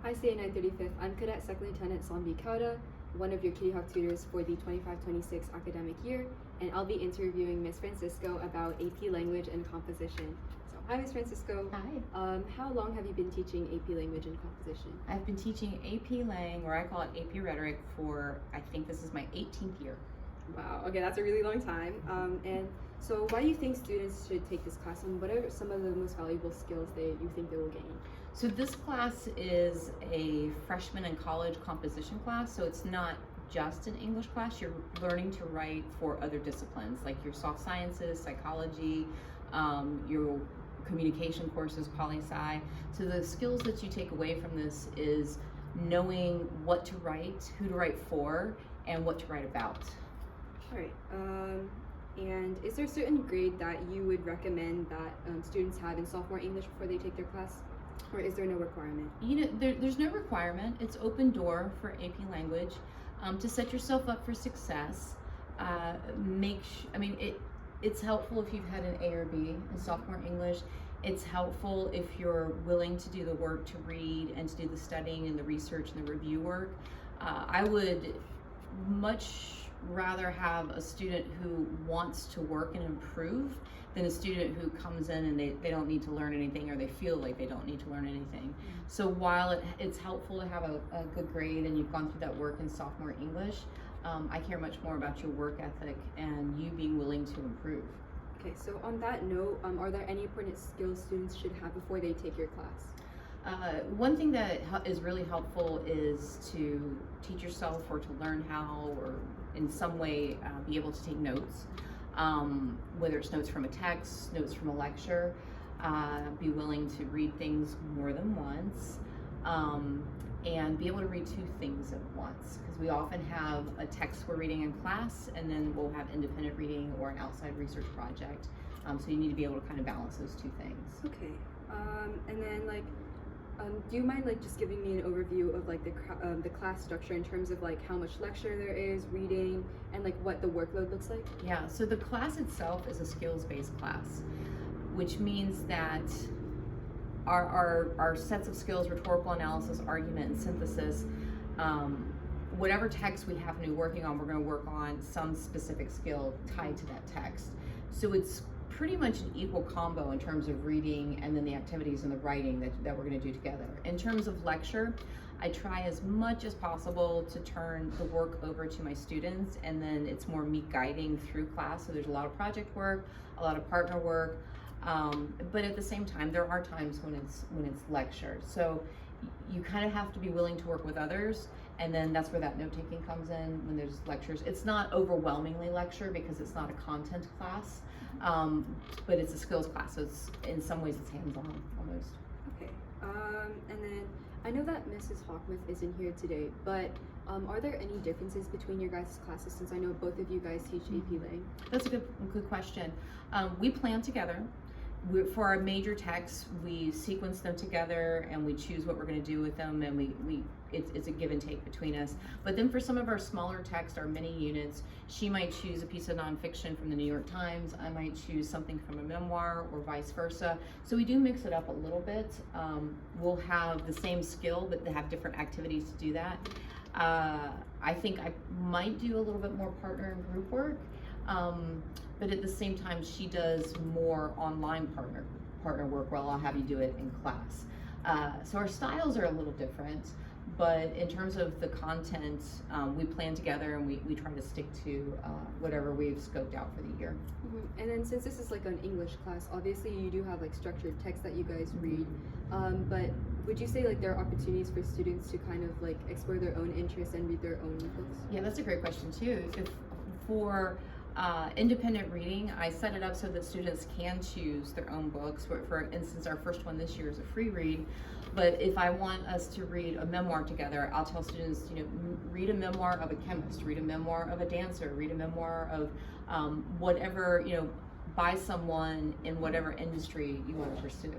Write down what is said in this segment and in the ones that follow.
Hi, CA 935th. I'm Cadet Second Lieutenant Sombi Kauda, one of your Kitty Hawk tutors for the 25-26 academic year, and I'll be interviewing Ms. Francisco about AP Language and Composition. So, hi, Ms. Francisco. Hi. How long have you been teaching AP Language and Composition? I've been teaching AP Lang, or I call it AP Rhetoric, for I think this is my 18th year. Wow, okay, that's a really long time. And so why do you think students should take this class, and what are some of the most valuable skills that you think they will gain? So this class is a freshman and college composition class, so it's not just an English class. You're learning to write for other disciplines, like your soft sciences, psychology, your communication courses, poli-sci. So the skills that you take away from this is knowing what to write, who to write for, and what to write about. All right. And is there a certain grade that you would recommend that students have in sophomore English before they take their class? Or is there no requirement? You know, there's no requirement. It's open door for AP Language to set yourself up for success. It's helpful if you've had an A or B in sophomore English. It's helpful if you're willing to do the work to read and to do the studying and the research and the review work. I would much rather have a student who wants to work and improve than a student who comes in and they don't need to learn anything, or they feel like they don't need to learn anything. So while it's helpful to have a good grade and you've gone through that work in sophomore English, I care much more about your work ethic and you being willing to improve. Okay, so on that note, are there any important skills students should have before they take your class? One thing that is really helpful is to teach yourself or to learn how, or in some way be able to take notes, whether it's notes from a text, notes from a lecture. Be willing to read things more than once, and be able to read two things at once, because we often have a text we're reading in class and then we'll have independent reading or an outside research project, so you need to be able to kind of balance those two things. Okay, and then do you mind just giving me an overview of the class structure in terms of how much lecture there is, reading, and what the workload looks like? Yeah, so the class itself is a skills-based class, which means that our sets of skills, rhetorical analysis, argument, and synthesis, whatever text we happen to be working on, we're going to work on some specific skill tied to that text. So it's pretty much an equal combo in terms of reading and then the activities and the writing that we're going to do together. In terms of lecture, I try as much as possible to turn the work over to my students, and then it's more me guiding through class. So there's a lot of project work, a lot of partner work, but at the same time there are times when it's lecture. So you kind of have to be willing to work with others, and then that's where that note-taking comes in when there's lectures. It's not overwhelmingly lecture because it's not a content class, but it's a skills class, so it's, in some ways it's hands-on almost. Okay, and then I know that Mrs. Hawkmuth isn't here today, but are there any differences between your guys' classes, since I know both of you guys teach AP Lang? That's a good question. We plan together. For our major texts, we sequence them together and we choose what we're going to do with them, and it's a give and take between us. But then for some of our smaller texts, our mini units, she might choose a piece of nonfiction from the New York Times, I might choose something from a memoir, or vice versa. So we do mix it up a little bit. We'll have the same skill, but they have different activities to do that. I think I might do a little bit more partner and group work. But at the same time, she does more online partner work, while I'll have you do it in class. So our styles are a little different, but in terms of the content, we plan together and we try to stick to whatever we've scoped out for the year. Mm-hmm. And then since this is an English class, obviously you do have structured text that you guys read, but would you say there are opportunities for students to kind of explore their own interests and read their own books? Yeah, that's a great question too. For independent reading, I set it up so that students can choose their own books. For instance, our first one this year is a free read, but if I want us to read a memoir together, I'll tell students, read a memoir of a chemist, read a memoir of a dancer, read a memoir of whatever, by someone in whatever industry you want to pursue.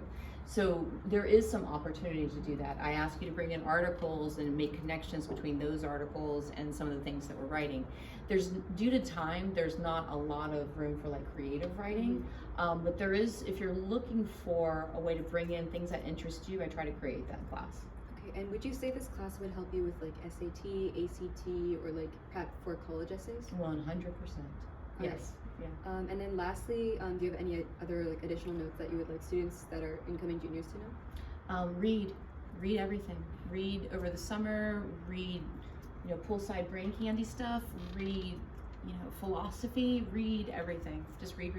So there is some opportunity to do that. I ask you to bring in articles and make connections between those articles and some of the things that we're writing. Due to time, there's not a lot of room for creative writing, but there is, if you're looking for a way to bring in things that interest you, I try to create that in class. Okay, and would you say this class would help you with like SAT, ACT, or like prep for college essays? 100%. Alright. Yes. Yeah. And then lastly, do you have any other like additional notes that you would like students that are incoming juniors to know? Read everything. Read over the summer. Read, poolside brain candy stuff. Read, philosophy. Read everything. Just read.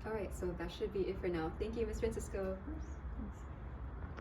All right, so that should be it for now. Thank you, Ms. Francisco. Of course.